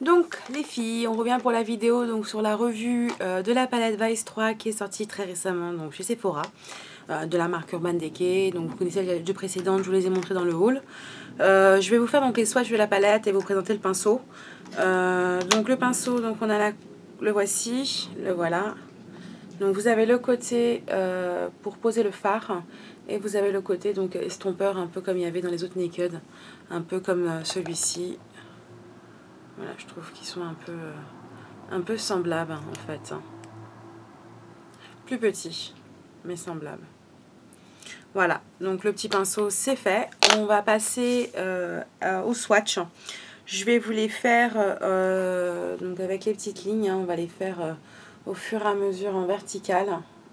Donc les filles, on revient pour la vidéo donc sur la revue de la palette Vice 3 qui est sortie très récemment donc chez Sephora de la marque Urban Decay. Donc vous connaissez les deux précédentes, je vous les ai montrées dans le haul. Je vais vous faire donc les swatchs de la palette et vous présenter le pinceau. Donc le pinceau, donc on a le voici, le voilà. Donc vous avez le côté pour poser le fard et vous avez le côté donc estompeur un peu comme il y avait dans les autres Naked, un peu comme celui-ci. Voilà, je trouve qu'ils sont un peu semblables en fait. Plus petits, mais semblables. Voilà, donc le petit pinceau c'est fait. On va passer au swatch. Je vais vous les faire donc avec les petites lignes, hein, on va les faire au fur et à mesure en vertical.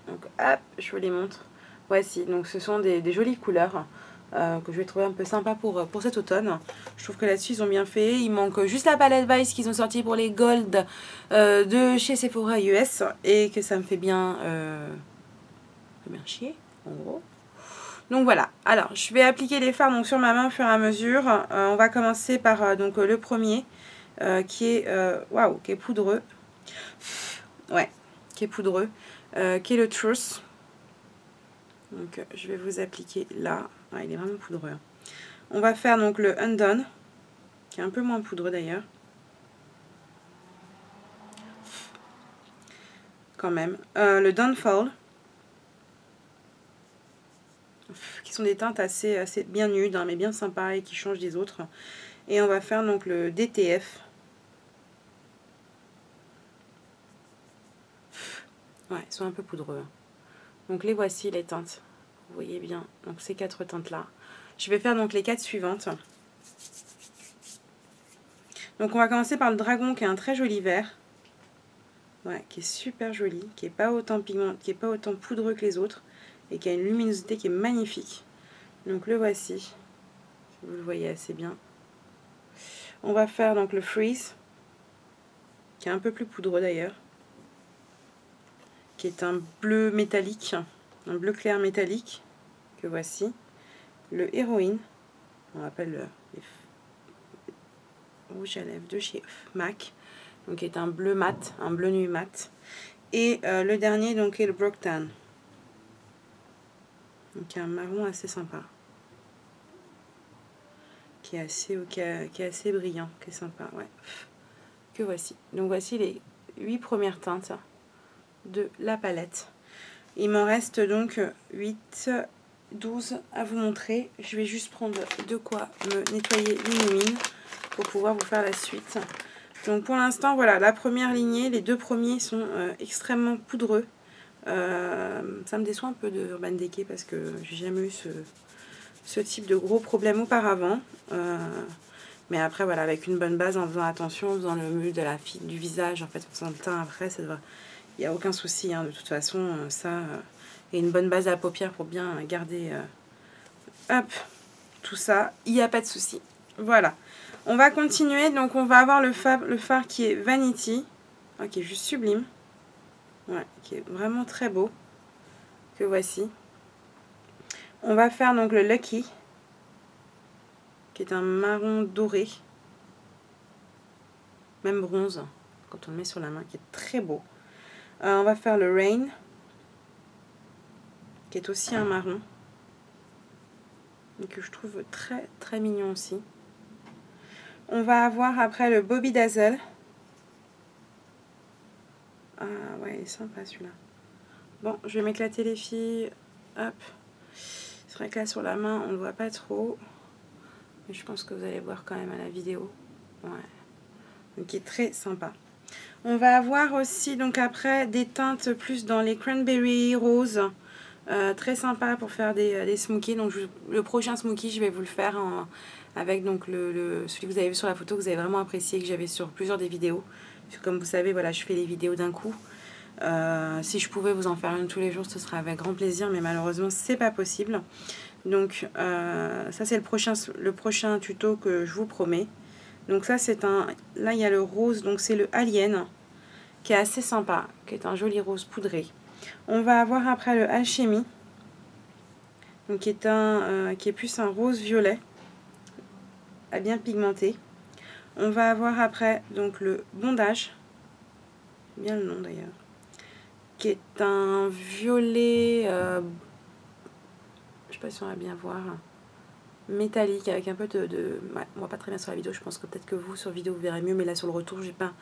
Donc hop, je vous les montre. Voici, donc ce sont des jolies couleurs. Que je vais trouver un peu sympa pour cet automne. Je trouve que là-dessus ils ont bien fait. Il manque juste la palette Vice qu'ils ont sorti pour les Gold de chez Sephora US et que ça me fait bien chier en gros. Donc voilà, alors je vais appliquer les fards donc, sur ma main au fur et à mesure. On va commencer par donc, le premier qui est waouh, qui est poudreux. Ouais, qui est poudreux, qui est le Truth. Donc je vais vous appliquer là. Ouais, il est vraiment poudreux. On va faire donc le Undone, qui est un peu moins poudreux d'ailleurs. Quand même. Le Downfall, qui sont des teintes assez bien nudes, hein, mais bien sympas et qui changent des autres. Et on va faire donc le DTF. Ouais, ils sont un peu poudreux. Donc les voici les teintes. Vous voyez bien, donc ces 4 teintes là. Je vais faire donc les 4 suivantes. Donc on va commencer par le dragon qui est un très joli vert. Ouais, qui est super joli, qui est pas autant poudreux que les autres et qui a une luminosité qui est magnifique. Donc le voici, si vous le voyez assez bien. On va faire donc le Freeze, qui est un peu plus poudreux d'ailleurs, qui est un bleu métallique, un bleu clair métallique, que voici. Le Héroïne, on appelle le rouge à lèvres de chez MAC, donc qui est un bleu mat, un bleu nuit mat. Et le dernier donc est le Brocktan, donc un marron assez sympa, qui est assez brillant, qui est sympa, ouais. Que voici. Donc voici les 8 premières teintes de la palette. Il m'en reste donc 8, 12 à vous montrer. Je vais juste prendre de quoi me nettoyer les mines pour pouvoir vous faire la suite. Donc pour l'instant, voilà, la première lignée, les 2 premiers sont extrêmement poudreux. Ça me déçoit un peu de Urban Decay parce que j'ai jamais eu ce type de gros problème auparavant. Mais après, voilà, avec une bonne base, en faisant attention, en faisant le mu de du visage, en fait, en faisant le teint après, ça devrait... Il n'y a aucun souci, hein, de toute façon, ça... et une bonne base à paupières pour bien garder... hop, tout ça, il n'y a pas de souci. Voilà. On va continuer, donc on va avoir le fard qui est Vanity, qui est juste sublime. Ouais, qui est vraiment très beau. Que voici. On va faire donc le Lucky, qui est un marron doré. Même bronze, quand on le met sur la main, qui est très beau. On va faire le Rain, qui est aussi un marron, et que je trouve très très mignon aussi. On va avoir après le Bobby Dazzle. Ah ouais, il est sympa celui-là. Bon, je vais m'éclater les filles. Hop. C'est vrai que là sur la main, on ne le voit pas trop. Mais je pense que vous allez voir quand même à la vidéo. Ouais. Donc il est très sympa. On va avoir aussi donc après des teintes plus dans les cranberry roses. Très sympa pour faire des smokies. Donc le prochain smokey, je vais vous le faire avec donc celui que vous avez vu sur la photo, que vous avez vraiment apprécié, que j'avais sur plusieurs des vidéos. Parce que comme vous savez, voilà, je fais les vidéos d'un coup. Si je pouvais vous en faire une tous les jours, ce serait avec grand plaisir, mais malheureusement, c'est pas possible. Donc ça, c'est le prochain tuto que je vous promets. Donc ça, c'est un... Là, il y a le rose, donc c'est le Alien, qui est assez sympa, qui est un joli rose poudré. On va avoir après le Alchemy, donc qui est plus un rose violet, à bien pigmenté. On va avoir après donc le bondage, bien le nom d'ailleurs, qui est un violet, je sais pas si on va bien voir, métallique avec un peu ouais, on voit pas très bien sur la vidéo, je pense que peut-être que vous sur vidéo vous verrez mieux, mais là sur le retour j'ai pas un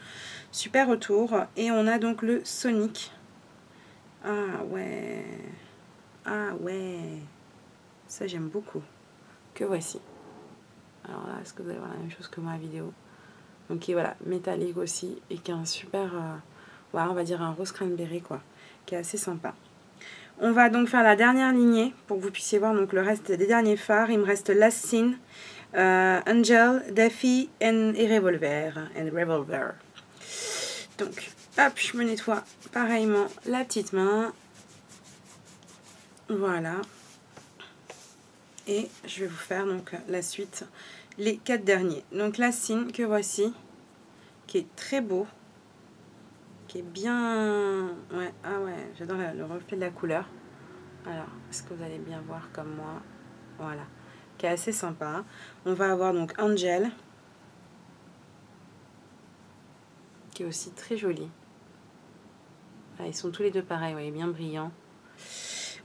super retour. Et on a donc le Sonic. Ah ouais, ah ouais, ça j'aime beaucoup, que voici. Alors là, est-ce que vous allez voir la même chose que moi à la vidéo? Donc qui est voilà, métallique aussi, et qui a un super, voilà, on va dire un rose cranberry quoi, qui est assez sympa. On va donc faire la dernière lignée pour que vous puissiez voir donc le reste des derniers fards. Il me reste Last Scene, Angel, Daffy et Revolver. Donc, hop, je me nettoie pareillement la petite main. Voilà. Et je vais vous faire donc la suite, les 4 derniers. Donc Last Scene que voici, qui est très beau, qui est bien... Ouais, ah ouais, j'adore le reflet de la couleur. Alors, est-ce que vous allez bien voir comme moi? Voilà, qui est assez sympa. On va avoir donc Angel, qui est aussi très joli. Ah, ils sont tous les deux pareils, ouais, bien brillants.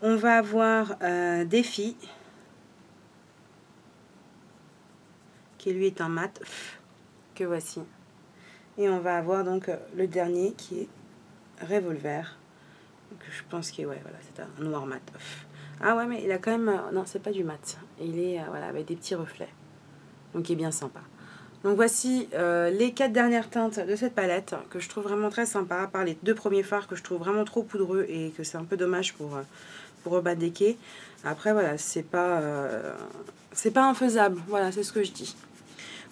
On va avoir Défi, qui lui est un mat, que voici. Et on va avoir donc le dernier qui est Revolver. Donc, je pense qu'il est, ouais, voilà, c'est un noir mat. Ah ouais, mais il a quand même... non, c'est pas du mat. Il est voilà, avec des petits reflets. Donc il est bien sympa. Donc voici les 4 dernières teintes de cette palette que je trouve vraiment très sympa, à part les 2 premiers fards que je trouve vraiment trop poudreux et que c'est un peu dommage pour Urban Decay. Après voilà, c'est pas infaisable, voilà, c'est ce que je dis.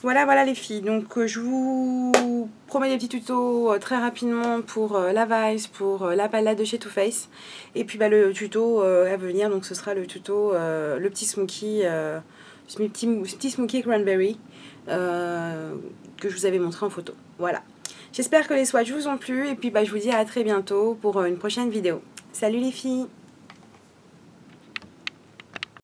Voilà, voilà les filles, donc je vous promets des petits tutos très rapidement pour la Vice, pour la palette de chez Too Faced. Et puis bah, le tuto à venir, donc ce sera le tuto, le petit Smokey, petit Smokey Cranberry que je vous avais montré en photo. Voilà. J'espère que les swatchs vous ont plu et puis bah, je vous dis à très bientôt pour une prochaine vidéo. Salut les filles!